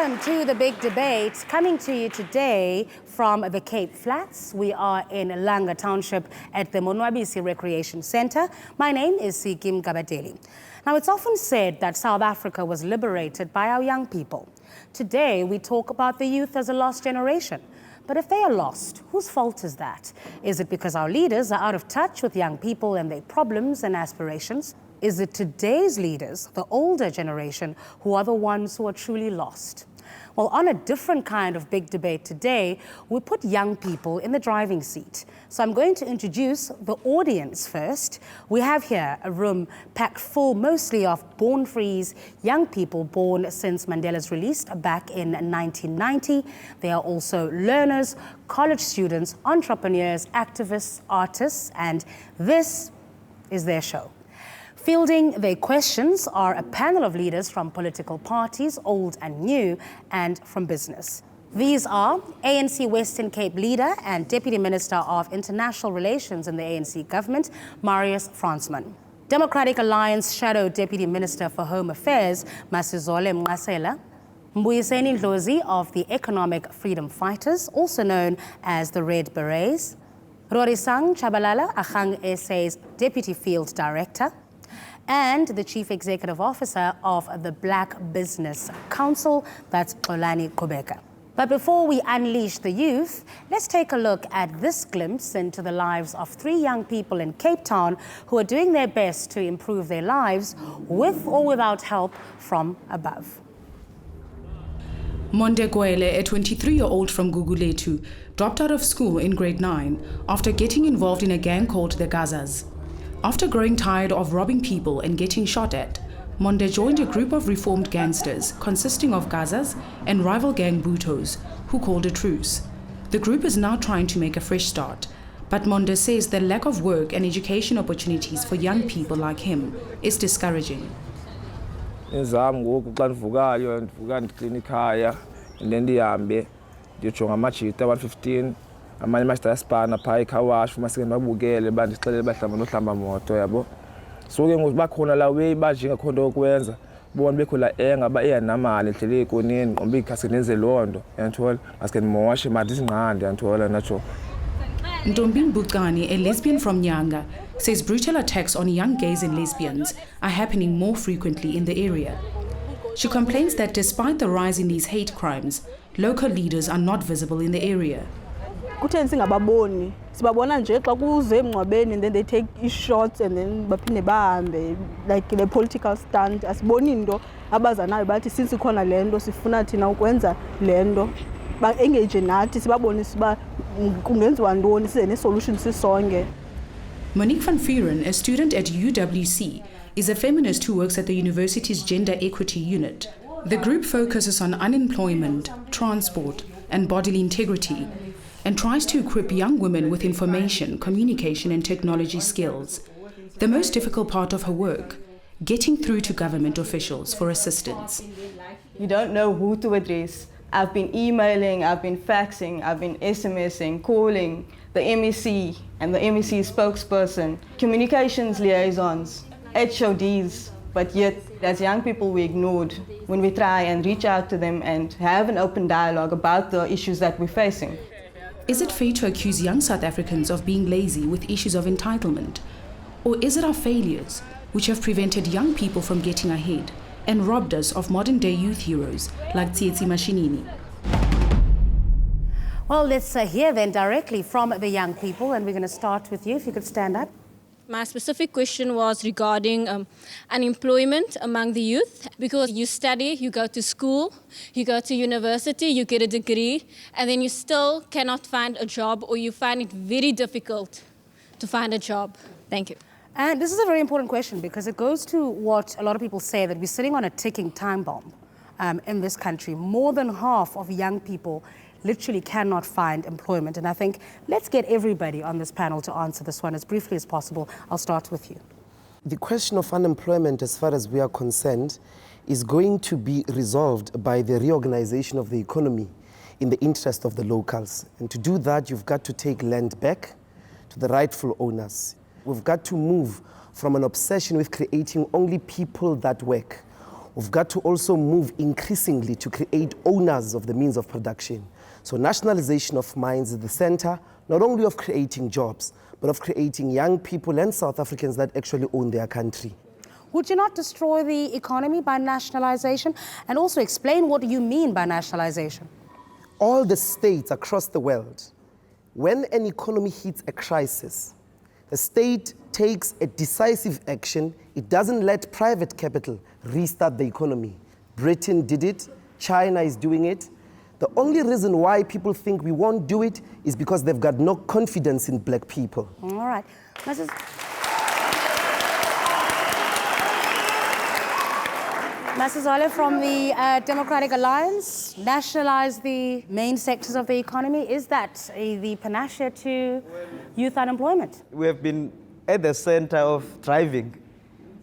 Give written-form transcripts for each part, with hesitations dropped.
Welcome to the big debate, coming to you today from the Cape Flats. We are in Langa Township at the Monwabisi Recreation Centre. My name is Sikim Gabadeli. Now, it's often said that South Africa was liberated by our young people. Today, we talk about the youth as a lost generation. But if they are lost, whose fault is that? Is it because our leaders are out of touch with young people and their problems and aspirations? Is it today's leaders, the older generation, who are the ones who are truly lost? Well, on a different kind of big debate today, we put young people in the driving seat. So I'm going to introduce the audience first. We have here a room packed full mostly of born-frees, young people born since Mandela's release back in 1990. They are also learners, college students, entrepreneurs, activists, artists, and this is their show. Fielding their questions are a panel of leaders from political parties, old and new, and from business. These are ANC Western Cape leader and Deputy Minister of International Relations in the ANC government, Marius Fransman. Democratic Alliance Shadow Deputy Minister for Home Affairs, Masizole Mnqasela. Mbuyiseni Ndlozi of the Economic Freedom Fighters, also known as the Red Berets. Rorisang Chabalala, Agang SA's Deputy Field Director. And the Chief Executive Officer of the Black Business Council, that's Xolani Qhubeka. But before we unleash the youth, let's take a look at this glimpse into the lives of three young people in Cape Town who are doing their best to improve their lives with or without help from above. Monde Gwele, a 23-year-old from Guguletu, dropped out of school in grade 9 after getting involved in a gang called the Gazas. After growing tired of robbing people and getting shot at, Monde joined a group of reformed gangsters consisting of Gazas and rival gang Butos, who called a truce. The group is now trying to make a fresh start, but Monde says the lack of work and education opportunities for young people like him is discouraging. Amanye masters pana phaya ikhawash masike babukele bandixelele bahlamba nohlamba moto yabo so ke ngokubakhona la way bajinga khona okwenza bona bekho la engaba eyanamali ehlele ekoneni ngombe ikhasi nenze londo yanthola masike nimoshe manje isinqande yanthola nacho. Ntombin Bukani, a lesbian from Nyanga, says brutal attacks on young gays and lesbians are happening more frequently in the area. She complains that despite the rise in these hate crimes, local leaders are not visible in the area. Kutheni singababoni sibabona nje xa kuze emngcwabeni and then they take shots and then baphinde bahambe like the political stand asiboni into abazanayo bathi since ikhona lento sifuna thina ukwenza lento ba engage nathi sibabone siba kungenziwa ntoni size ne solution sisonke. Monique van Vuren, a student at UWC, is a feminist who works at the university's gender equity unit. The group focuses on unemployment, transport, and bodily integrity, and tries to equip young women with information, communication and technology skills. The most difficult part of her work, getting through to government officials for assistance. You don't know who to address. I've been emailing, I've been faxing, I've been SMSing, calling the MEC and the MEC spokesperson, communications liaisons, HODs, but yet as young people we ignored when we try and reach out to them and have an open dialogue about the issues that we're facing. Is it fair to accuse young South Africans of being lazy with issues of entitlement? Or is it our failures which have prevented young people from getting ahead and robbed us of modern-day youth heroes like Tsietsi Mashinini? Well, let's hear then directly from the young people, and we're going to start with you, if you could stand up. My specific question was regarding unemployment among the youth, because you study, you go to school, you go to university, you get a degree, and then you still cannot find a job, or you find it very difficult to find a job. Thank you. And this is a very important question because it goes to what a lot of people say, that we're sitting on a ticking time bomb in this country. More than half of young people literally cannot find employment. And I think let's get everybody on this panel to answer this one as briefly as possible. I'll start with you. The question of unemployment, as far as we are concerned, is going to be resolved by the reorganization of the economy in the interest of the locals. And to do that, you've got to take land back to the rightful owners. We've got to move from an obsession with creating only people that work. we've got to also move increasingly to create owners of the means of production. So nationalization of mines is the center, not only of creating jobs, but of creating young people and South Africans that actually own their country. Would you not destroy the economy by nationalization? And also explain what you mean by nationalization. All the states across the world, when an economy hits a crisis, the state takes a decisive action. It doesn't let private capital restart the economy. Britain did it, China is doing it. The only reason why people think we won't do it is because they've got no confidence in black people. All right. Mrs. Masazole from the Democratic Alliance, nationalize the main sectors of the economy. Is that the panacea to youth unemployment? We have been at the center of driving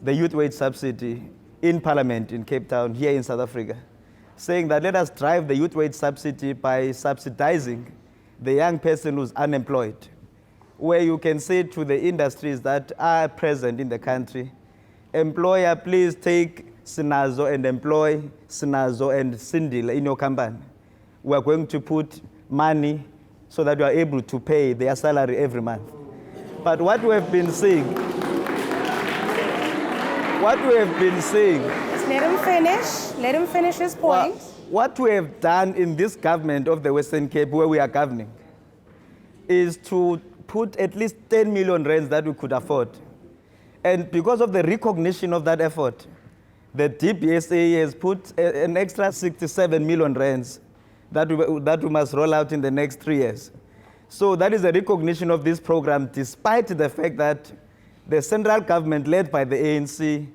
the youth wage subsidy in Parliament in Cape Town, here in South Africa, saying that let us drive the youth wage subsidy by subsidizing the young person who's unemployed, where you can say to the industries that are present in the country, employer, please take Sinazo and employ Sinazo and Sindile in your company. We are going to put money so that you are able to pay their salary every month. But what we have been seeing, Just let him finish his point. What we have done in this government of the Western Cape, where we are governing, is to put at least 10 million rands that we could afford. And because of the recognition of that effort, the DBSA has put an extra 67 million rands that we must roll out in the next 3 years. So that is a recognition of this program, despite the fact that the central government, led by the ANC,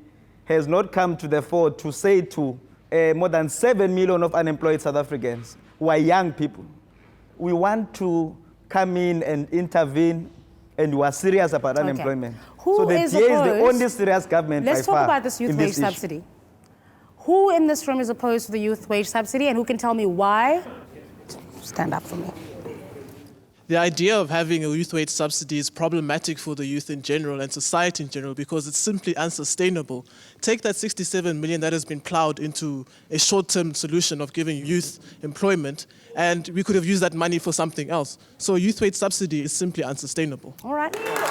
has not come to the fore to say to more than 7 million of unemployed South Africans who are young people, we want to come in and intervene, and we are serious about unemployment. Who so the is DA is the opposed? only serious government Let's by talk far about this youth in wage this issue. subsidy. Who in this room is opposed to the youth wage subsidy, and who can tell me why? Stand up for me. The idea of having a youth wage subsidy is problematic for the youth in general and society in general because it's simply unsustainable. Take that 67 million that has been plowed into a short-term solution of giving youth employment, and we could have used that money for something else. So a youth wage subsidy is simply unsustainable. All right. Another one?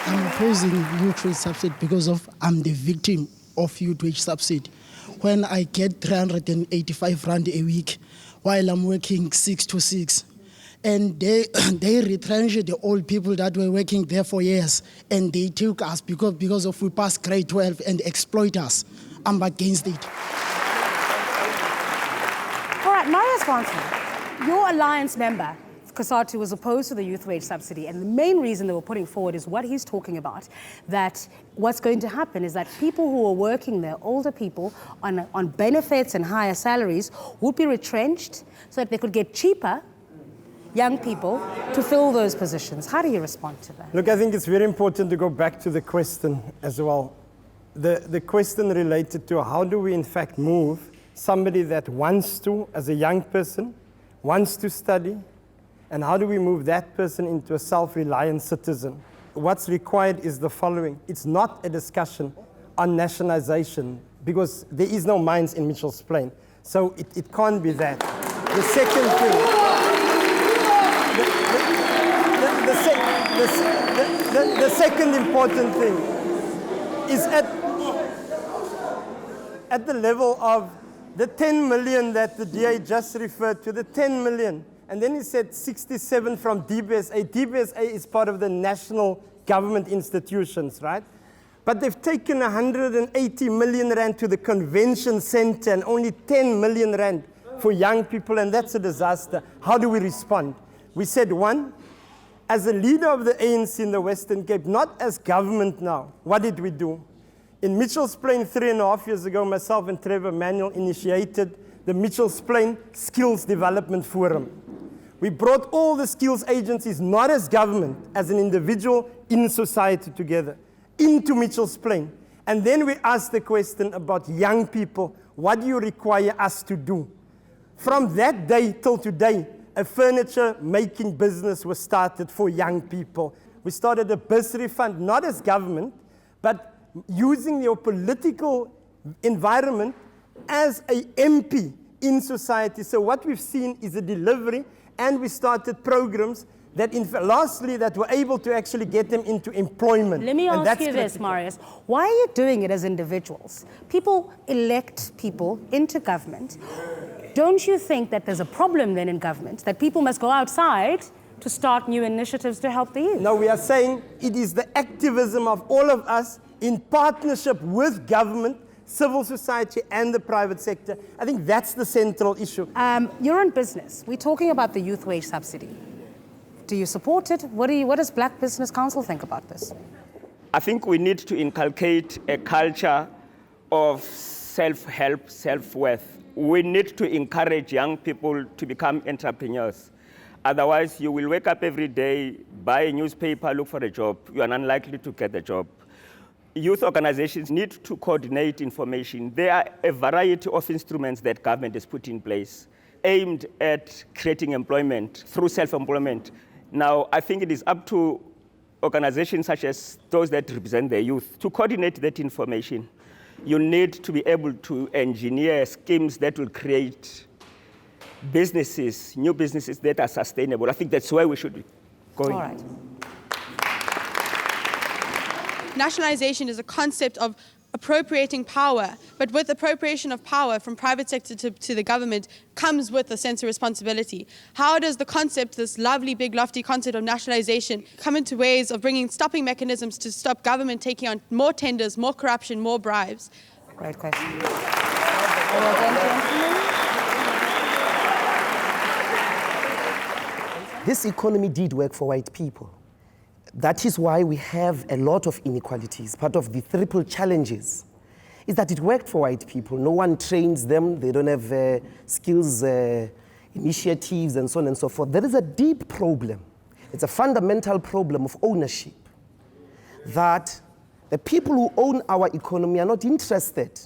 I'm opposing youth wage subsidy because I'm the victim of youth wage subsidy. When I get 385 rand a week while I'm working 6 to 6, and they retrench the old people that were working there for years, and they took us because of we passed grade 12 and exploit us. I'm against it. All right, my response, your alliance member, Kasatu, was opposed to the youth wage subsidy, and the main reason they were putting forward is what he's talking about, that what's going to happen is that people who are working there, older people on benefits and higher salaries, would be retrenched so that they could get cheaper young people to fill those positions. How do you respond to that? Look, I think it's very important to go back to the question as well. The question related to how do we in fact move somebody that wants to, as a young person, wants to study, and how do we move that person into a self-reliant citizen? What's required is the following. It's not a discussion on nationalization because there is no mines in Mitchell's Plain. So it can't be that. The second thing, the second important thing is at the level of the 10 million that the DA just referred to, the 10 million. And then he said 67 from DBSA. DBSA is part of the national government institutions, right? But they've taken 180 million rand to the convention center and only 10 million rand for young people, and that's a disaster. How do we respond? We said, one, as a leader of the ANC in the Western Cape, not as government now, what did we do? In Mitchell's Plain 3.5 years ago, myself and Trevor Manuel initiated the Mitchell's Plain Skills Development Forum. We brought all the skills agencies, not as government, as an individual in society together, into Mitchell's Plain. And then we asked the question about young people, what do you require us to do? From that day till today, a furniture making business was started for young people. We started a bursary fund, not as government, but using your political environment as a MP in society. So what we've seen is a delivery, and we started programs that, lastly, that were able to actually get them into employment. Let me and ask you this, Marius. Why are you doing it as individuals? People elect people into government. Don't you think that there's a problem then in government, that people must go outside to start new initiatives to help the youth? No, we are saying it is the activism of all of us in partnership with government, civil society, and the private sector. I think that's the central issue. You're in business. We're talking about the youth wage subsidy. Do you support it? What does Black Business Council think about this? I think we need to inculcate a culture of self-help, self-worth. We need to encourage young people to become entrepreneurs. Otherwise, you will wake up every day, buy a newspaper, look for a job. You are unlikely to get a job. Youth organizations need to coordinate information. There are a variety of instruments that government has put in place aimed at creating employment through self-employment. Now, I think it is up to organizations such as those that represent the youth to coordinate that information. You need to be able to engineer schemes that will create businesses, new businesses that are sustainable. I think that's where we should be going. All right. Nationalization is a concept of appropriating power, but with appropriation of power from private sector to the government comes with a sense of responsibility. How does the concept, this lovely, big, lofty concept of nationalization, come into ways of stopping mechanisms to stop government taking on more tenders, more corruption, more bribes? Great question. Well done, gentlemen. This economy did work for white people. That is why we have a lot of inequalities. Part of the triple challenges is that it worked for white people. No one trains them. They don't have skills, initiatives, and so on and so forth. There is a deep problem. It's a fundamental problem of ownership, that the people who own our economy are not interested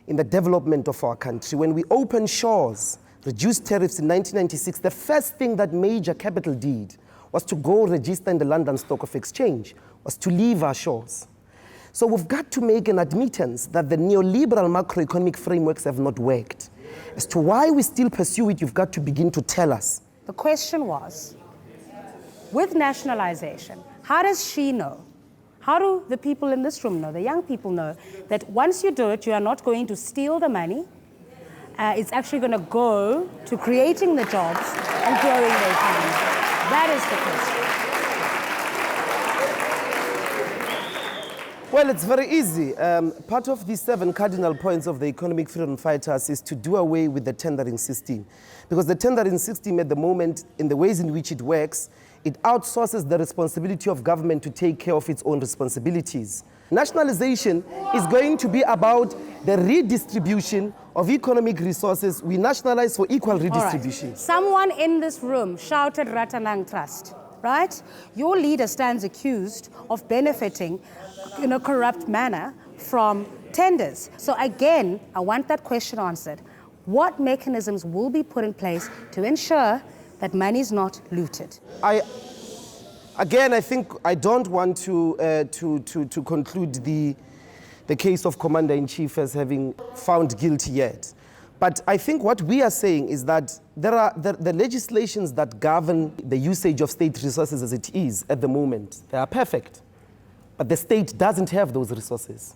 in the development of our country. When we opened shores, reduced tariffs in 1996, the first thing that major capital did was to go register in the London Stock of Exchange, was to leave our shores. So we've got to make an admittance that the neoliberal macroeconomic frameworks have not worked. As to why we still pursue it, you've got to begin to tell us. The question was, with nationalization, how does she know? How do the people in this room know, the young people know, that once you do it, you are not going to steal the money, it's actually going to go to creating the jobs and growing the economy? That is the question. Well, it's very easy. Part of the 7 cardinal points of the economic freedom fighters is to do away with the tendering system. Because the tendering system at the moment, in the ways in which it works, it outsources the responsibility of government to take care of its own responsibilities. Nationalization is going to be about the redistribution of economic resources. We nationalize for equal redistribution. Right. Someone in this room shouted Ratanang Trust, right? Your leader stands accused of benefiting in a corrupt manner from tenders. So again, I want that question answered. What mechanisms will be put in place to ensure that money is not looted? Again, I think I don't want to conclude the case of Commander-in-Chief as having found guilty yet. But I think what we are saying is that there are the legislations that govern the usage of state resources as it is at the moment. They are perfect. But the state doesn't have those resources.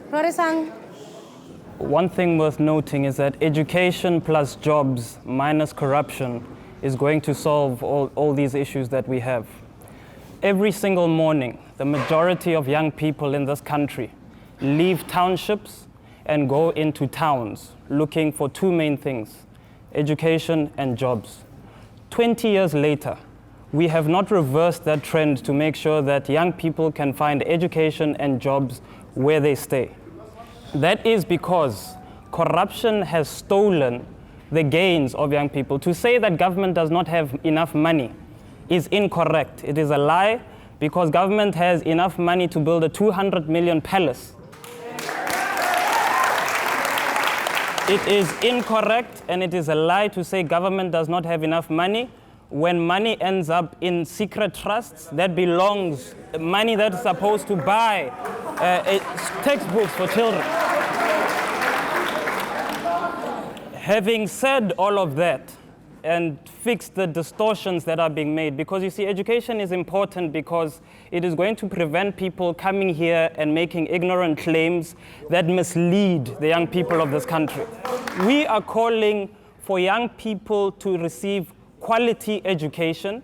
Rorisang. One thing worth noting is that education plus jobs minus corruption is going to solve all these issues that we have. Every single morning, the majority of young people in this country leave townships and go into towns looking for 2 main things, education and jobs. 20 years later, we have not reversed that trend to make sure that young people can find education and jobs where they stay. That is because corruption has stolen the gains of young people. To say that government does not have enough money is incorrect. It is a lie, because government has enough money to build a 200 million palace. It is incorrect and it is a lie to say government does not have enough money when money ends up in secret trusts that belongs, money that's supposed to buy textbooks for children. Having said all of that, and fix the distortions that are being made, because you see, education is important because it is going to prevent people coming here and making ignorant claims that mislead the young people of this country. We are calling for young people to receive quality education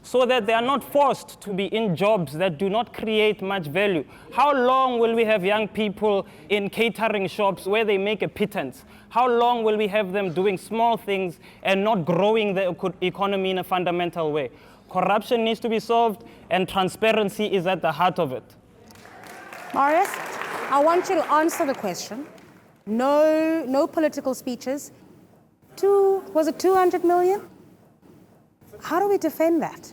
so that they are not forced to be in jobs that do not create much value. How long will we have young people in catering shops where they make a pittance? How long will we have them doing small things and not growing the economy in a fundamental way? Corruption needs to be solved, and transparency is at the heart of it. Marius, I want you to answer the question. No political speeches. Was it 200 million? How do we defend that?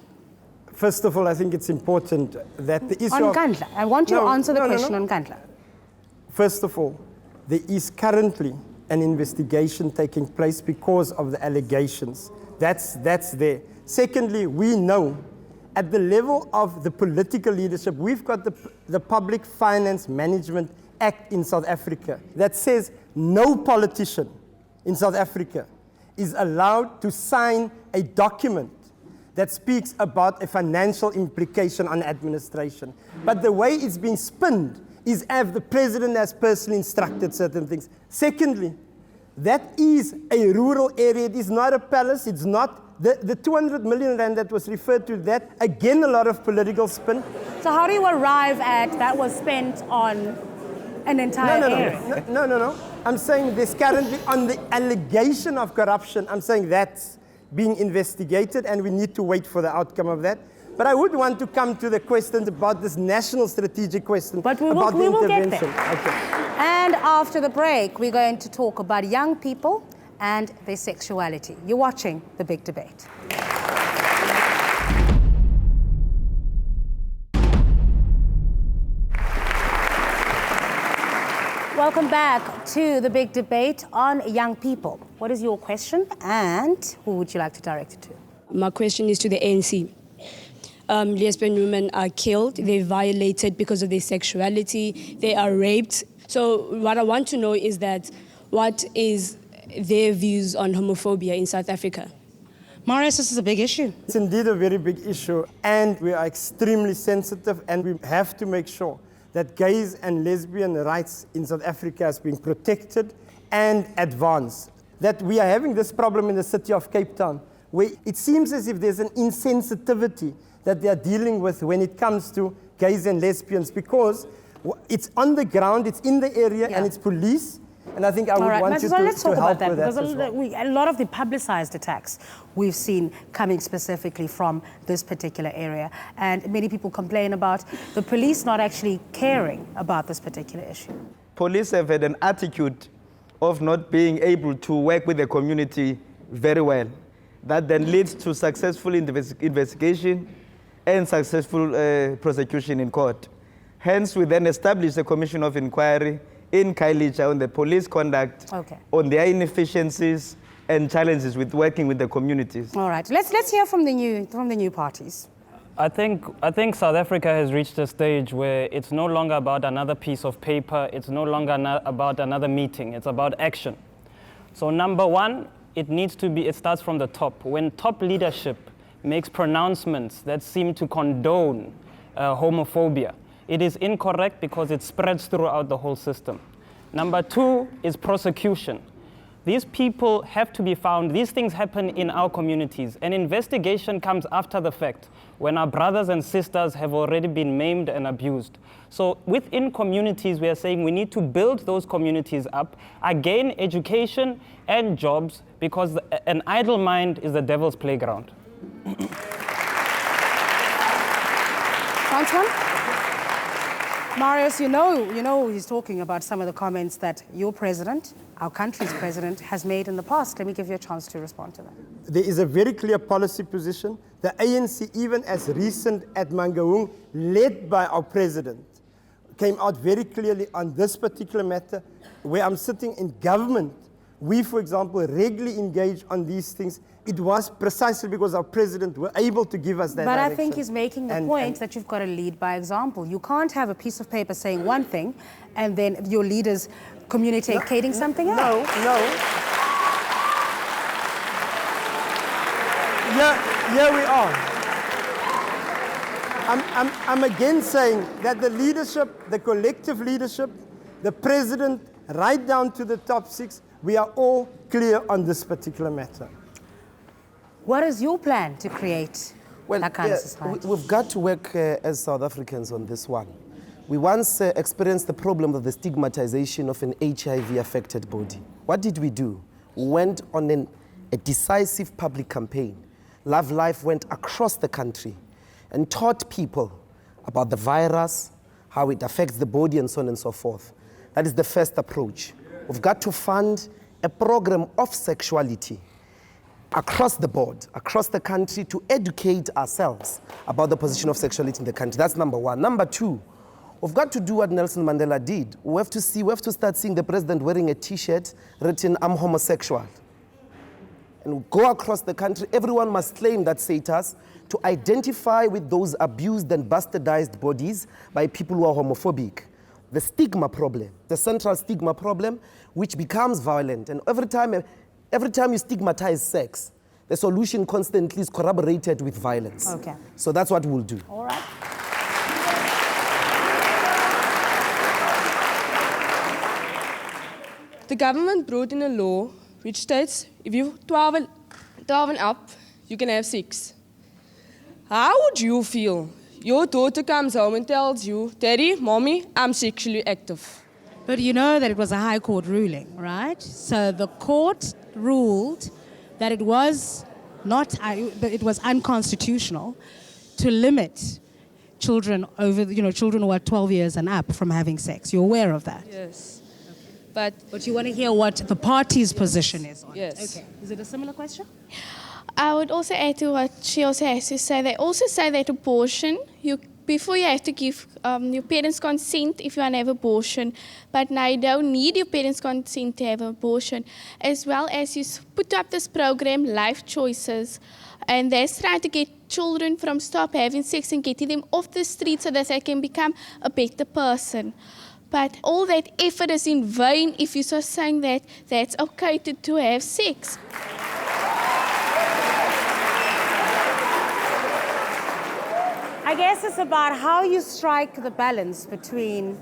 First of all, I think it's important that the issue on Nkandla. I want you to answer the question on Nkandla. First of all, there is currently an investigation taking place because of the allegations. That's there. Secondly, we know at the level of the political leadership, we've got the Public Finance Management Act in South Africa that says no politician in South Africa is allowed to sign a document that speaks about a financial implication on administration. But the way it's being spinned is as the president has personally instructed certain things. Secondly, that is a rural area. It is not a palace. It's not the 200 million rand that was referred to. That, again, a lot of political spin. So how do you arrive at that was spent on an entire area? No. I'm saying there's currently on the allegation of corruption. I'm saying that's being investigated, and we need to wait for the outcome of that. But I would want to come to the question about this national strategic question about the intervention. Get there. Okay. And after the break, we're going to talk about young people and their sexuality. You're watching The Big Debate. Welcome back to The Big Debate on young people. What is your question, and who would you like to direct it to? My question is to the ANC. Lesbian women are killed, they're violated because of their sexuality, they are raped. So what I want to know is that what is their views on homophobia in South Africa? Marius, this is a big issue. It's indeed a very big issue, and we are extremely sensitive, and we have to make sure that gays and lesbian rights in South Africa is being protected and advanced. That we are having this problem in the city of Cape Town, where it seems as if there's an insensitivity that they are dealing with when it comes to gays and lesbians, because it's on the ground, it's in the area, and it's police. And I think I would want you to help with that. Let's talk about that, because a lot of the publicized attacks we've seen coming specifically from this particular area. And many people complain about the police not actually caring about this particular issue. Police have had an attitude of not being able to work with the community very well. That then leads to successful investigation and successful prosecution in court. Hence, we then established a commission of inquiry in Kailicha on the police conduct, on their inefficiencies and challenges with working with the communities. All right, let's hear from the new parties. I think South Africa has reached a stage where it's no longer about another piece of paper, it's no longer about another meeting, it's about action. So number one, it starts from the top. When top leadership makes pronouncements that seem to condone homophobia, it is incorrect because it spreads throughout the whole system. Number two is prosecution. These people have to be found. These things happen in our communities. An investigation comes after the fact, when our brothers and sisters have already been maimed and abused. So within communities, we are saying we need to build those communities up, again, education and jobs, because an idle mind is the devil's playground. Councilman? Marius, you know he's talking about some of the comments that your president, our country's president, has made in the past. Let me give you a chance to respond to that. There is a very clear policy position. The ANC, even as recent at Mangaung, led by our president, came out very clearly on this particular matter, where I'm sitting in government we, for example, regularly engage on these things, it was precisely because our president were able to give us that But direction. I think he's making the point that you've got to lead by example. You can't have a piece of paper saying one thing and then your leaders communicating something else. No. Here we are. I'm again saying that the leadership, the collective leadership, the president, right down to the top 6, we are all clear on this particular matter. What is your plan to create that kind of yeah, society? we've got to work as South Africans on this one. We once experienced the problem of the stigmatization of an HIV-affected body. What did we do? We went on a decisive public campaign. Love Life went across the country and taught people about the virus, how it affects the body, and so on and so forth. That is the first approach. We've got to fund a program of sexuality across the board, across the country, to educate ourselves about the position of sexuality in the country. That's number one. Number two, we've got to do what Nelson Mandela did. We have to start seeing the president wearing a T-shirt written, "I'm homosexual." And go across the country, everyone must claim that status to identify with those abused and bastardized bodies by people who are homophobic. The stigma problem, the central stigma problem, which becomes violent. And every time you stigmatize sex, the solution constantly is corroborated with violence. Okay. So that's what we'll do. All right. The government brought in a law which states if you're 12 and up, you can have sex. How would you feel? Your daughter comes home and tells you, "Daddy, Mommy, I'm sexually active." But you know that it was a High Court ruling, right? So the court ruled that it was unconstitutional to limit children children who are 12 years and up from having sex. You're aware of that? Yes. But you want to hear what the party's position is on Yes. it. Okay. Is it a similar question? I would also add to what she also has to say. They also say that abortion, before you have to give your parents' consent if you want to have abortion, but now you don't need your parents' consent to have abortion. As well as you put up this program, Life Choices, and that's trying to get children from stop having sex and getting them off the street so that they can become a better person. But all that effort is in vain if you start saying that that's okay to have sex. I guess it's about how you strike the balance between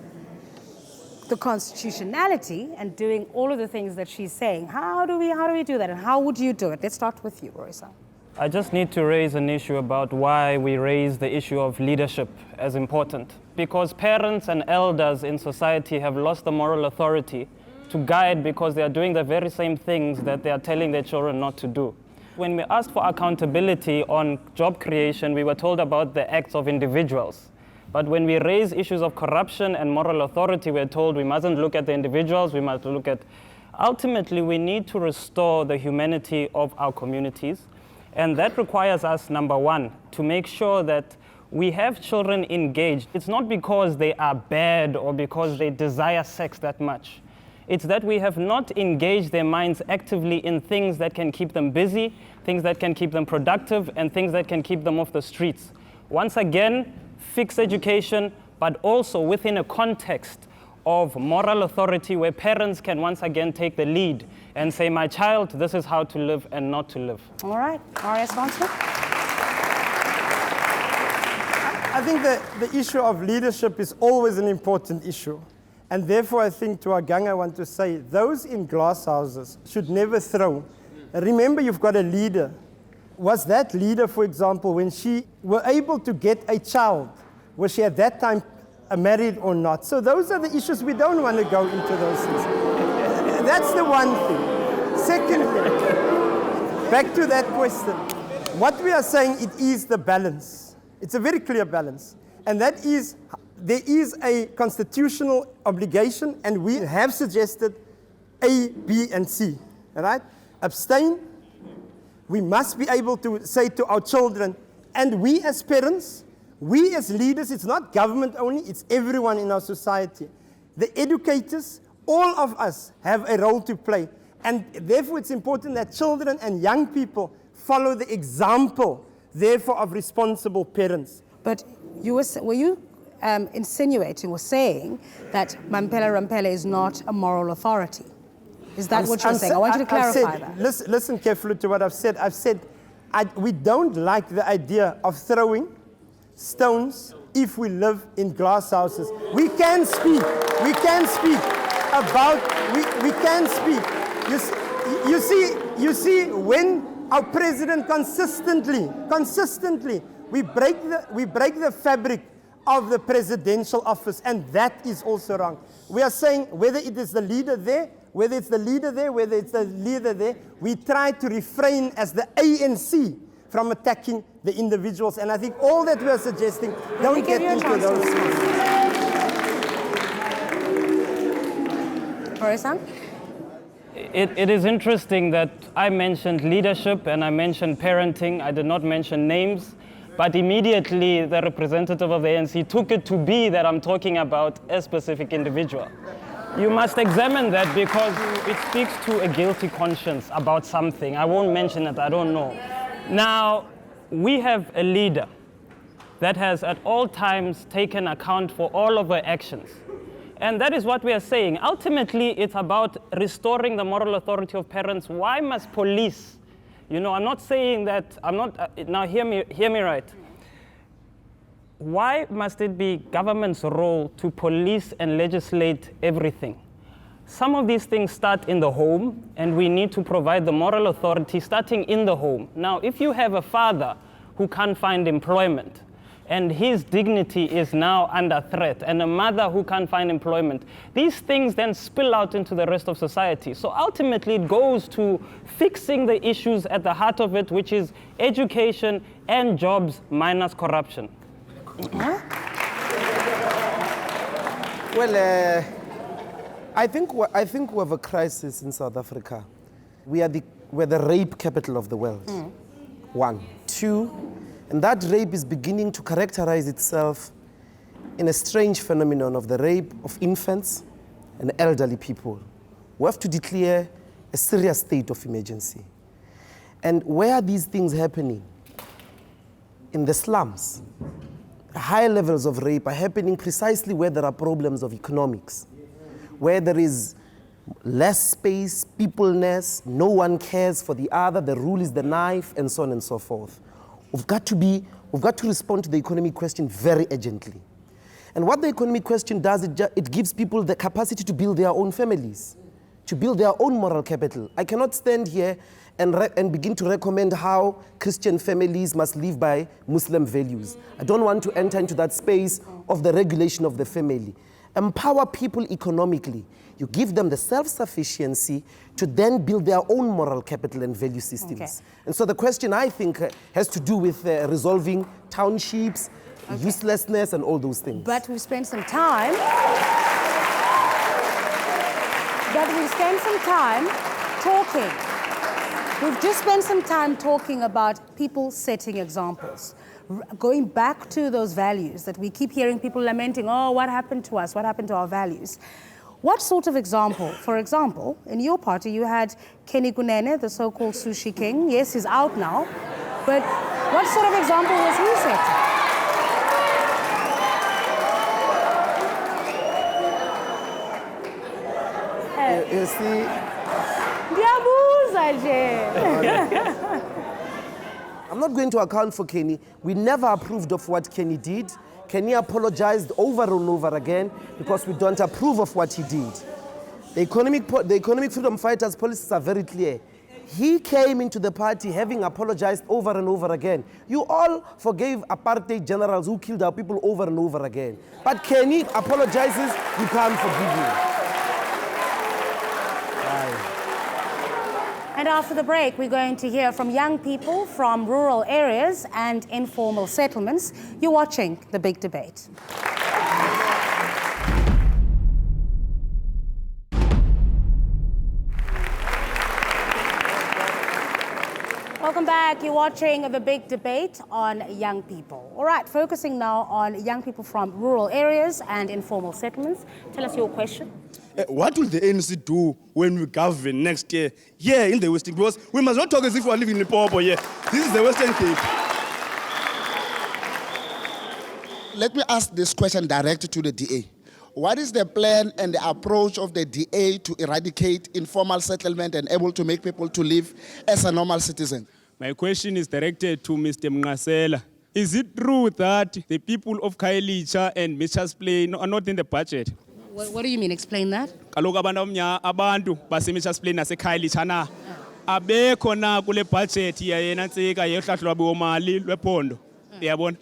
the constitutionality and doing all of the things that she's saying. How do we do that, and how would you do it? Let's start with you, Roysa. I just need to raise an issue about why we raise the issue of leadership as important. Because parents and elders in society have lost the moral authority to guide because they are doing the very same things that they are telling their children not to do. When we asked for accountability on job creation, we were told about the acts of individuals. But when we raise issues of corruption and moral authority, we're told we mustn't look at the individuals, we must look at... Ultimately, we need to restore the humanity of our communities. And that requires us, number one, to make sure that we have children engaged. It's not because they are bad or because they desire sex that much. It's that we have not engaged their minds actively in things that can keep them busy, things that can keep them productive, and things that can keep them off the streets. Once again, fix education, but also within a context of moral authority where parents can once again take the lead and say, my child, this is how to live and not to live. All right, Maria Swansford. I think the issue of leadership is always an important issue. And therefore, I think to our gang, I want to say, those in glass houses should never throw. Remember, you've got a leader. Was that leader, for example, when she were able to get a child, was she at that time married or not? So those are the issues. We don't want to go into those things. That's the one thing. Secondly, back to that question. What we are saying, it is the balance. It's a very clear balance. And that is, there is a constitutional obligation, and we have suggested A, B, and C. All right? Abstain. We must be able to say to our children, and we as parents, we as leaders, it's not government only, it's everyone in our society. The educators, all of us have a role to play. And therefore, it's important that children and young people follow the example, therefore, of responsible parents. But were you insinuating or saying that Mampela Rampela is not a moral authority? Is that what you're saying? I want you to clarify that. Listen carefully to what I've said. I've said we don't like the idea of throwing stones if we live in glass houses. We can speak. We can speak about. We can speak. You see, when our president consistently, we break the fabric of the presidential office, and that is also wrong. We are saying whether it is the leader there, whether it's the leader there, whether it's the leader there, we try to refrain as the ANC from attacking the individuals. And I think all that we are suggesting, don't get into those things. It is interesting that I mentioned leadership and I mentioned parenting. I did not mention names. But immediately, the representative of the ANC took it to be that I'm talking about a specific individual. You must examine that because it speaks to a guilty conscience about something. I won't mention it, I don't know. Now, we have a leader that has at all times taken account for all of her actions. And that is what we are saying. Ultimately, it's about restoring the moral authority of parents. Why must police? You know, I'm not saying that, now hear me right. Why must it be government's role to police and legislate everything? Some of these things start in the home, and we need to provide the moral authority starting in the home. Now, if you have a father who can't find employment, and his dignity is now under threat, and a mother who can't find employment, these things then spill out into the rest of society. So ultimately it goes to fixing the issues at the heart of it, which is education and jobs minus corruption. Well, I think we have a crisis in South Africa. We're the rape capital of the world. 1. 2, and that rape is beginning to characterize itself in a strange phenomenon of the rape of infants and elderly people. We have to declare a serious state of emergency. And where are these things happening? In the slums. High levels of rape are happening precisely where there are problems of economics, where there is less space, peopleness, no one cares for the other, the rule is the knife, and so on and so forth. We've got to respond to the economic question very urgently. And what the economic question does, it gives people the capacity to build their own families, to build their own moral capital. I cannot stand here and begin to recommend how Christian families must live by Muslim values. I don't want to enter into that space of the regulation of the family. Empower people economically. You give them the self-sufficiency to then build their own moral capital and value systems. Okay. And so the question, I think, has to do with resolving townships, uselessness, and all those things. But we've spent some time. Talking. We've just spent some time talking about people setting examples. Going back to those values that we keep hearing people lamenting, oh, what happened to us? What happened to our values? What sort of example? For example, in your party, you had Kenny Kunene, the so-called sushi king. Yes, he's out now. But what sort of example was he setting? You see... I'm not going to account for Kenny. We never approved of what Kenny did. Kenny apologized over and over again because we don't approve of what he did. The economic freedom fighters' policies are very clear. He came into the party having apologized over and over again. You all forgave apartheid generals who killed our people over and over again. But Kenny apologizes, you can't forgive him. And after the break, we're going to hear from young people from rural areas and informal settlements. You're watching The Big Debate. Welcome back. You're watching The Big Debate on young people. All right, focusing now on young people from rural areas and informal settlements. Tell us your question. What will the ANC do when we govern next year here in the Western Cape? Because we must not talk as if we are living in Limpopo here. This is the Western Cape. Let me ask this question directly to the DA. What is the plan and the approach of the DA to eradicate informal settlement and able to make people to live as a normal citizen? My question is directed to Mr. Mngasela. Is it true that the people of Khayelitsha and Mitchell's Plain are not in the budget? What do you mean? Explain that. Kaloku abantu base-Mitchell's Plain nase-Khayelitsha na abekho na kule budget yayena ntsika yohlahlolwabiwomali lwephondo. Uyabona?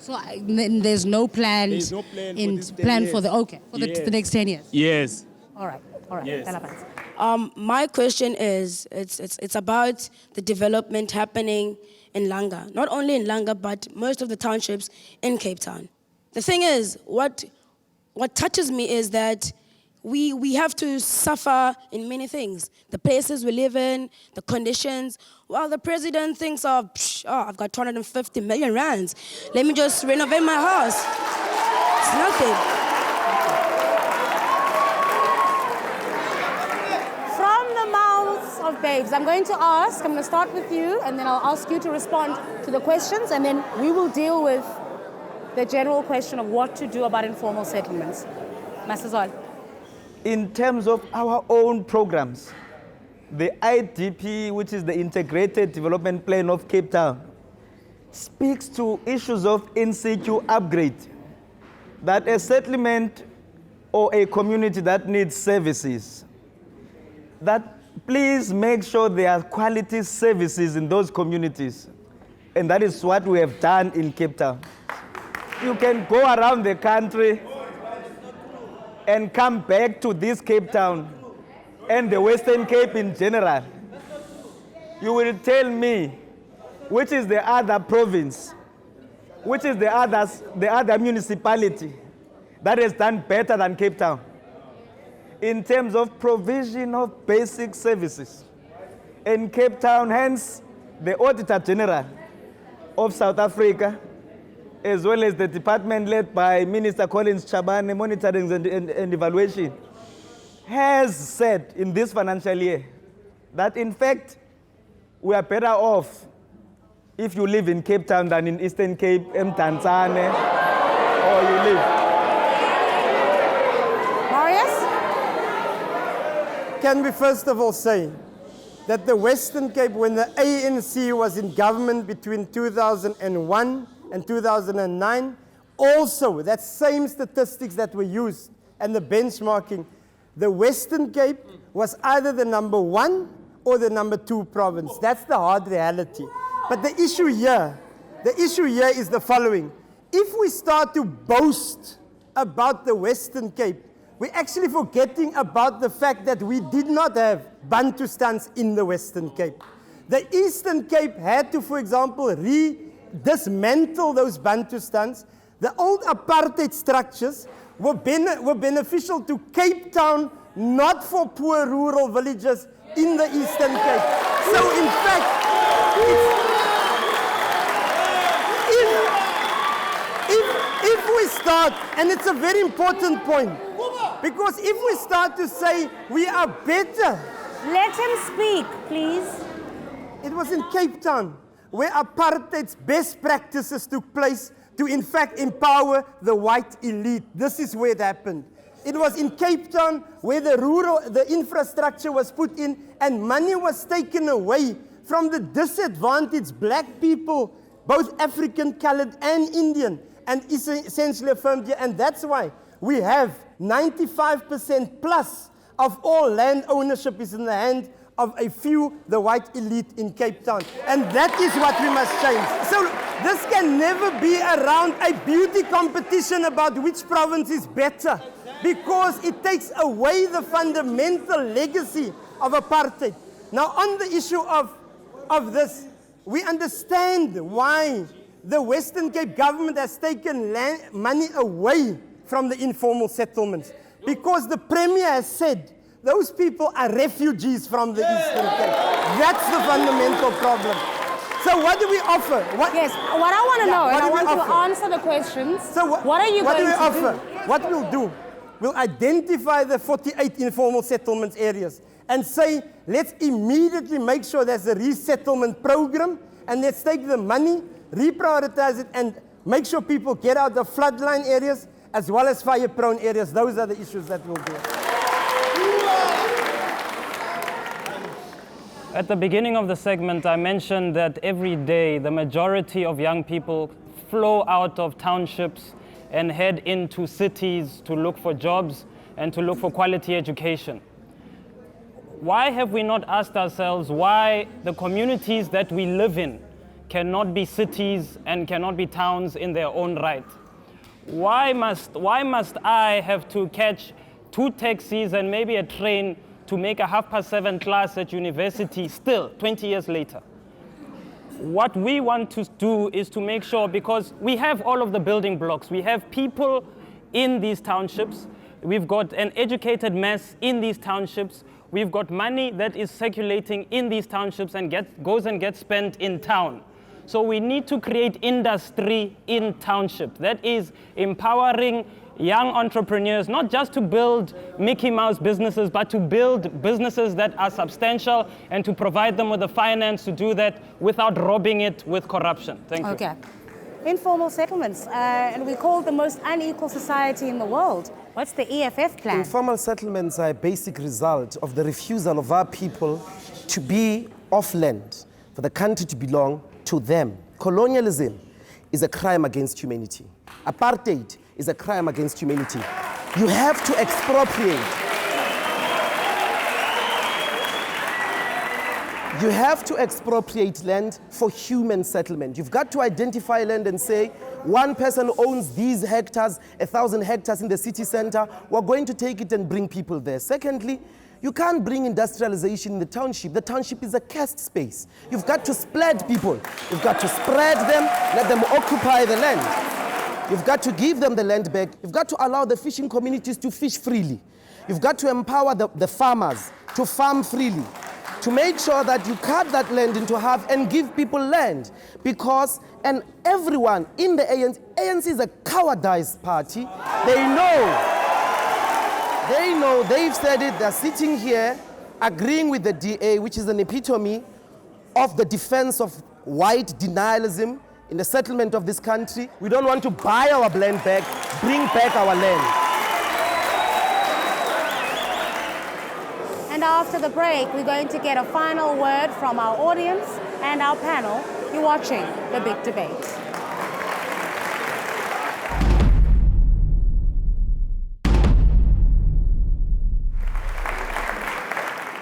So there's no plan. There's no plan for the next 10 years. Yes. All right. Yes. My question is, it's about the development happening in Langa. Not only in Langa, but most of the townships in Cape Town. The thing is, what touches me is that we have to suffer in many things. The places we live in, the conditions. While the president thinks of, I've got 250 million rands. Let me just renovate my house. It's nothing. From the mouths of babes, I'm going to start with you, and then I'll ask you to respond to the questions, and then we will deal with the general question of what to do about informal settlements. Masazol. In terms of our own programs, the IDP, which is the Integrated Development Plan of Cape Town, speaks to issues of in-situ upgrade, that a settlement or a community that needs services, that please make sure there are quality services in those communities. And that is what we have done in Cape Town. You can go around the country and come back to this Cape Town and the Western Cape in general. You will tell me which is the other province, which is the other municipality that has done better than Cape Town in terms of provision of basic services. In Cape Town, hence the Auditor General of South Africa, as well as the department led by Minister Collins Chabane, Monitoring and Evaluation, has said in this financial year that in fact we are better off if you live in Cape Town than in Eastern Cape, Mtanzane, or you live. Marius? Can we first of all say that the Western Cape, when the ANC was in government between 2001 and 2009, also that same statistics that were used and the benchmarking, the Western Cape was either the number 1 or the number 2 province. That's the hard reality. But the issue here is the following. If we start to boast about the Western Cape, we're actually forgetting about the fact that we did not have Bantustans in the Western Cape. The Eastern Cape had to, for example, dismantle those Bantustans. The old apartheid structures were beneficial to Cape Town, not for poor rural villages in the Eastern Cape. So in fact, if we start, and it's a very important point, because if we start to say we are better. Let him speak, please. It was in Cape Town where apartheid's best practices took place to in fact empower the white elite. This is where it happened. It was in Cape Town where the infrastructure was put in and money was taken away from the disadvantaged black people, both African, colored, and Indian, and essentially affirmed here. And that's why we have 95% plus of all land ownership is in the hand of a few, the white elite in Cape Town. And that is what we must change. So this can never be around a beauty competition about which province is better, because it takes away the fundamental legacy of apartheid. Now, on the issue of this, we understand why the Western Cape government has taken money away from the informal settlements, because the Premier has said those people are refugees from the Eastern Cape. That's the fundamental problem. So what do we offer? What I want to know, and I want to answer the questions. So what are you going to do? What we'll do, will identify the 48 informal settlements areas and say, let's immediately make sure there's a resettlement program, and let's take the money, reprioritize it, and make sure people get out of floodline areas as well as fire-prone areas. Those are the issues that we'll do. At the beginning of the segment, I mentioned that every day the majority of young people flow out of townships and head into cities to look for jobs and to look for quality education. Why have we not asked ourselves why the communities that we live in cannot be cities and cannot be towns in their own right? Why must I have to catch 2 taxis and maybe a train to make a 7:30 class at university still, 20 years later? What we want to do is to make sure, because we have all of the building blocks, we have people in these townships, we've got an educated mass in these townships, we've got money that is circulating in these townships and goes and gets spent in town. So we need to create industry in townships that is empowering young entrepreneurs, not just to build Mickey Mouse businesses, but to build businesses that are substantial and to provide them with the finance to do that without robbing it with corruption. Thank you. Okay. Informal settlements, and we call it the most unequal society in the world. What's the EFF plan? Informal settlements are a basic result of the refusal of our people to be off land, for the country to belong to them. Colonialism is a crime against humanity. Apartheid is a crime against humanity. You have to expropriate. You have to expropriate land for human settlement. You've got to identify land and say, one person owns these hectares, 1,000 hectares in the city center. We're going to take it and bring people there. Secondly, you can't bring industrialization in the township. The township is a caste space. You've got to spread people. You've got to spread them, let them occupy the land. You've got to give them the land back. You've got to allow the fishing communities to fish freely. You've got to empower the farmers to farm freely, to make sure that you cut that land into half and give people land. Because, and everyone in the ANC is a cowardized party. They know, they've said it, they're sitting here agreeing with the DA, which is an epitome of the defense of white denialism in the settlement of this country. We don't want to buy our land back, bring back our land. And after the break, we're going to get a final word from our audience and our panel. You're watching The Big Debate.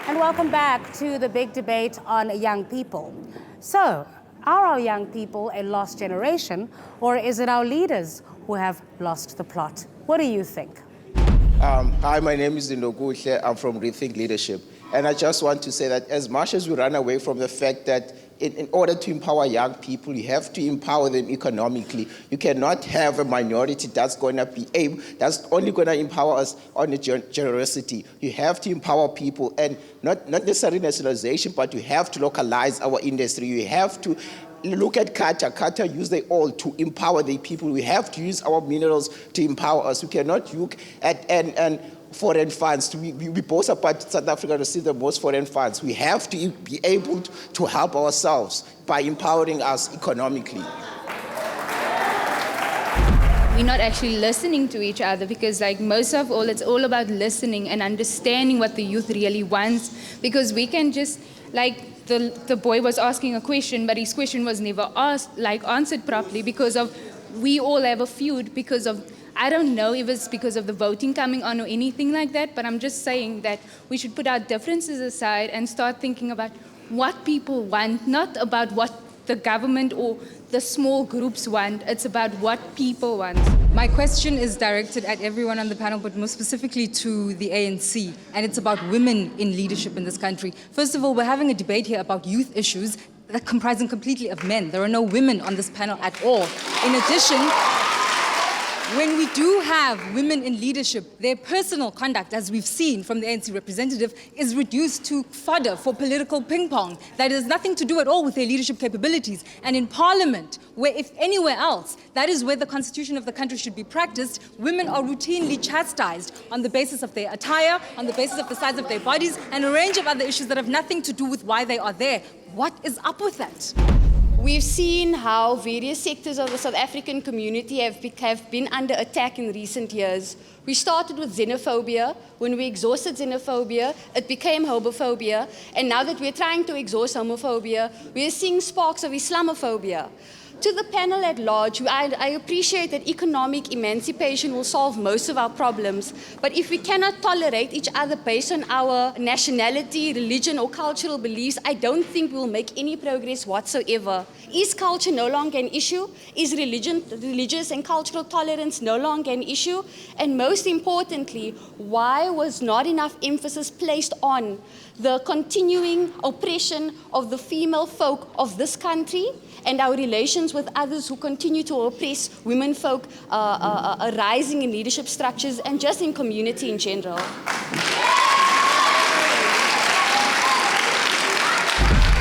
And welcome back to The Big Debate on young people. So, are our young people a lost generation, or is it our leaders who have lost the plot? What do you think? Hi, my name is Ndogushe. I'm from Rethink Leadership. And I just want to say that as much as we run away from the fact that in order to empower young people, you have to empower them economically. You cannot have a minority that's going to be able, that's only going to empower us on the generosity. You have to empower people, and not necessarily nationalization, but you have to localize our industry. You have to look at Qatar. Qatar use their oil to empower the people. We have to use our minerals to empower us. We cannot look at and foreign funds. We both about South Africa receive the most foreign funds. We have to be able to help ourselves by empowering us economically. We're not actually listening to each other, because like most of all, it's all about listening and understanding what the youth really wants, because we can just, like the boy was asking a question, but his question was never answered properly because of, we all have a feud because of, I don't know if it's because of the voting coming on or anything like that, but I'm just saying that we should put our differences aside and start thinking about what people want, not about what the government or the small groups want. It's about what people want. My question is directed at everyone on the panel, but more specifically to the ANC, and it's about women in leadership in this country. First of all, we're having a debate here about youth issues that comprising completely of men. There are no women on this panel at all. In addition, when we do have women in leadership, their personal conduct, as we've seen from the ANC representative, is reduced to fodder for political ping pong. That has nothing to do at all with their leadership capabilities. And in Parliament, where if anywhere else, that is where the constitution of the country should be practiced, women are routinely chastised on the basis of their attire, on the basis of the size of their bodies, and a range of other issues that have nothing to do with why they are there. What is up with that? We've seen how various sectors of the South African community have been under attack in recent years. We started with xenophobia. When we exhausted xenophobia, it became homophobia. And now that we're trying to exhaust homophobia, we're seeing sparks of Islamophobia. To the panel at large, I appreciate that economic emancipation will solve most of our problems, but if we cannot tolerate each other based on our nationality, religion, or cultural beliefs, I don't think we'll make any progress whatsoever. Is culture no longer an issue? Is religious and cultural tolerance no longer an issue? And most importantly, why was not enough emphasis placed on the continuing oppression of the female folk of this country and our relations with others who continue to oppress women folk rising in leadership structures and just in community in general?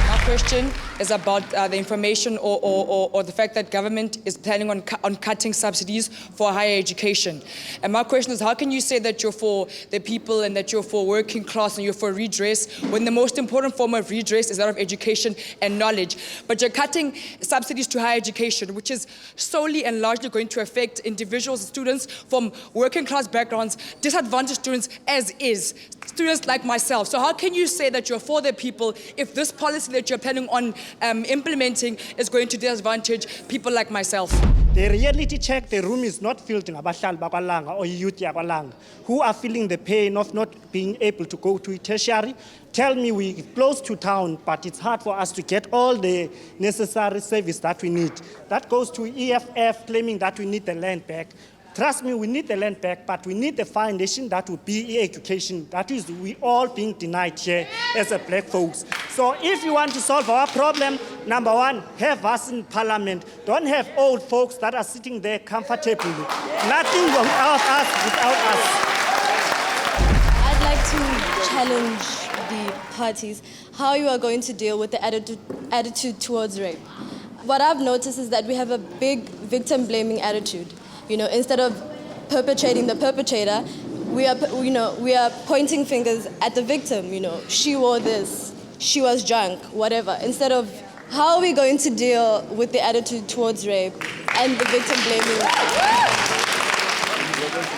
My question is about the information or the fact that government is planning on cutting subsidies for higher education. And my question is, how can you say that you're for the people and that you're for working class and you're for redress when the most important form of redress is that of education and knowledge? But you're cutting subsidies to higher education, which is solely and largely going to affect individuals, students from working class backgrounds, disadvantaged students as is, students like myself. So how can you say that you're for the people if this policy that you're planning on implementing is going to disadvantage people like myself? The reality check, the room is not filled in abahlali bakwalanga or youth yakwalanga who are feeling the pain of not being able to go to a tertiary. Tell me we're close to town, but it's hard for us to get all the necessary service that we need. That goes to EFF claiming that we need the land back. Trust me, we need the land back, but we need the foundation that would be education. That is, we all being denied here as a black folks. So if you want to solve our problem, number one, have us in parliament. Don't have old folks that are sitting there comfortably. Nothing will help us without us. I'd like to challenge the parties how you are going to deal with the attitude towards rape. What I've noticed is that we have a big victim-blaming attitude. You know, instead of perpetrating the perpetrator, we are pointing fingers at the victim. You know, she wore this, she was drunk, whatever. Instead of how are we going to deal with the attitude towards rape and the victim blaming?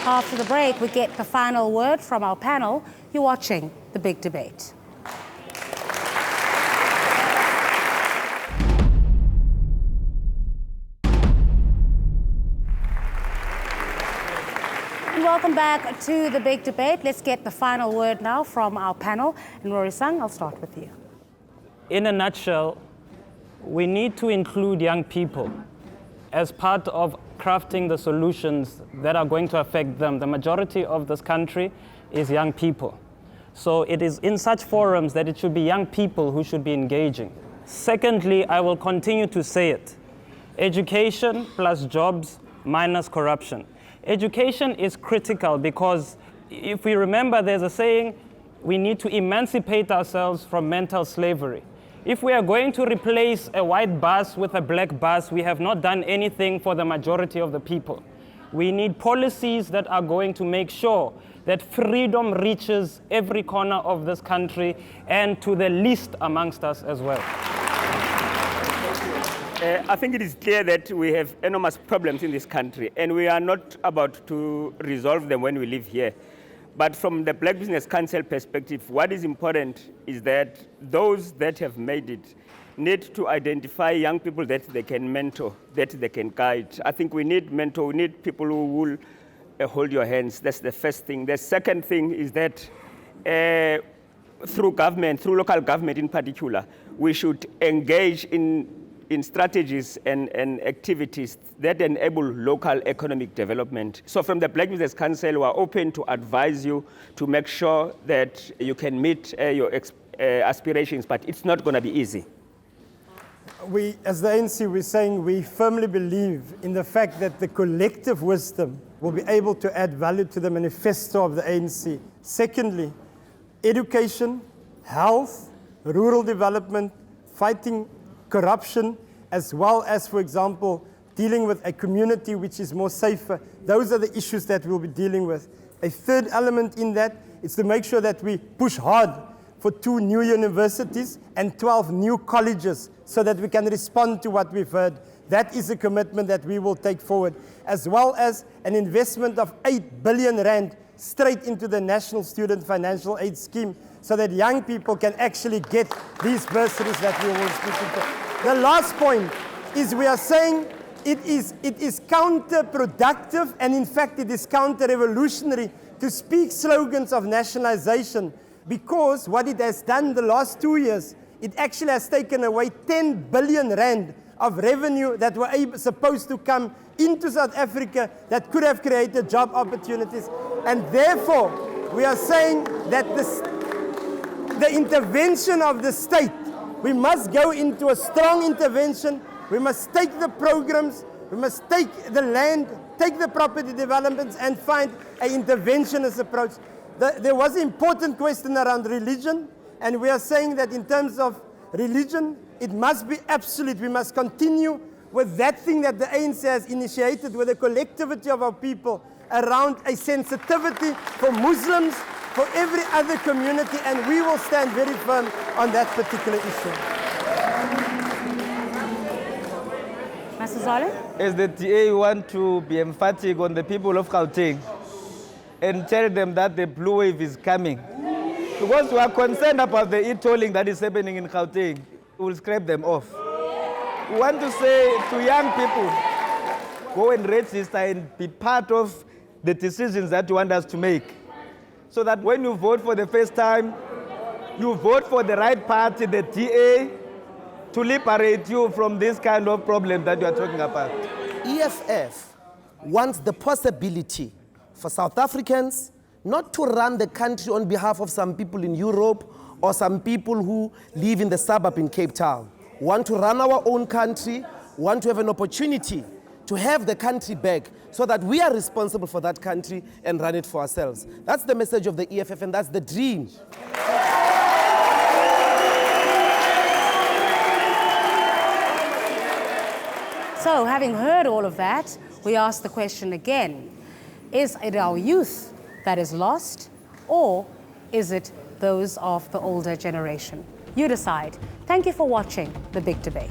After the break, we get the final word from our panel. You're watching The Big Debate. Welcome back to The Big Debate. Let's get the final word now from our panel. And Rory Sang, I'll start with you. In a nutshell, we need to include young people as part of crafting the solutions that are going to affect them. The majority of this country is young people. So it is in such forums that it should be young people who should be engaging. Secondly, I will continue to say it. Education plus jobs minus corruption. Education is critical because if we remember, there's a saying, we need to emancipate ourselves from mental slavery. If we are going to replace a white bus with a black bus, we have not done anything for the majority of the people. We need policies that are going to make sure that freedom reaches every corner of this country and to the least amongst us as well. I think it is clear that we have enormous problems in this country, and we are not about to resolve them when we live here. But from the Black Business Council perspective, what is important is that those that have made it need to identify young people that they can mentor, that they can guide. I think we need mentor, we need people who will hold your hands. That's the first thing. The second thing is that through government, through local government in particular, we should engage in strategies and activities that enable local economic development. So from the Black Business Council, we are open to advise you to make sure that you can meet your aspirations, but it's not going to be easy. we, as the ANC, we're saying we firmly believe in the fact that the collective wisdom will be able to add value to the manifesto of the ANC. Secondly, education, health, rural development, fighting corruption, as well as, for example, dealing with a community which is more safer. Those are the issues that we'll be dealing with. A third element in that is to make sure that we push hard for 2 new universities and 12 new colleges so that we can respond to what we've heard. That is a commitment that we will take forward, as well as an investment of 8 billion rand straight into the National Student Financial Aid Scheme so that young people can actually get these bursaries that we will speak to. The last point is we are saying it is counterproductive, and in fact it is counter-revolutionary to speak slogans of nationalization, because what it has done the last 2 years, it actually has taken away 10 billion rand of revenue that were supposed to come into South Africa that could have created job opportunities. And therefore, we are saying that the intervention of the state, we must go into a strong intervention. We must take the programs, we must take the land, take the property developments, and find an interventionist approach. There was an important question around religion, and we are saying that in terms of religion, it must be absolute. We must continue with that thing that the ANC has initiated with the collectivity of our people around a sensitivity for Muslims, for every other community, and we will stand very firm on that particular issue. Mr. Zale? As the DA, we want to be emphatic on the people of Gauteng and tell them that the blue wave is coming. Because we are concerned about the e-tolling that is happening in Gauteng. We will scrape them off. We want to say to young people, go and register and be part of the decisions that you want us to make. So that when you vote for the first time, you vote for the right party, the DA, to liberate you from this kind of problem that you are talking about. EFF wants the possibility for South Africans not to run the country on behalf of some people in Europe or some people who live in the suburb in Cape Town. We want to run our own country, want to have an opportunity to have the country back so that we are responsible for that country and run it for ourselves. That's the message of the EFF, and that's the dream. So, having heard all of that, we ask the question again. Is it our youth that is lost, or is it those of the older generation? You decide. Thank you for watching The Big Debate.